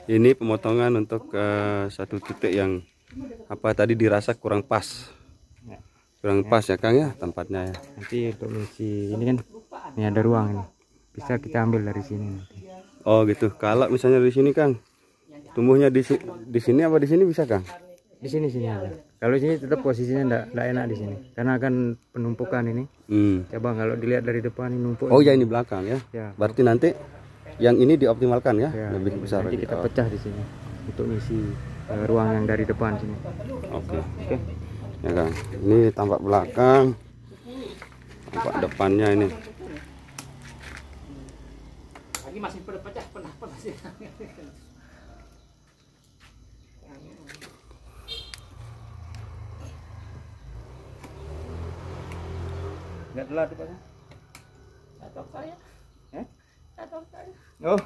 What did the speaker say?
Ini pemotongan untuk satu titik yang apa tadi dirasa kurang pas. Kurang pas ya Kang ya tempatnya ya. Nanti untuk mengisi ini kan ini ada ruang ini. Bisa kita ambil dari sini nanti. Oh gitu. Kalau misalnya di sini Kang, tumbuhnya di sini apa di sini bisa Kang? Di sini aja. Kalau sini tetap posisinya enggak enak di sini. Karena akan penumpukan ini. Coba kalau dilihat dari depan ini numpuk. Oh ya ini belakang ya. Berarti nanti yang ini dioptimalkan ya, lebih besar. Nanti kita pecah di sini untuk mengisi ruang yang dari depan sini. Oke. Ya Kang, ini tampak belakang, tampak depannya ini. Lagi masih pecah pernah sih. Enggak telat Pak. Atau saya. Eh? Atau saya. Oh.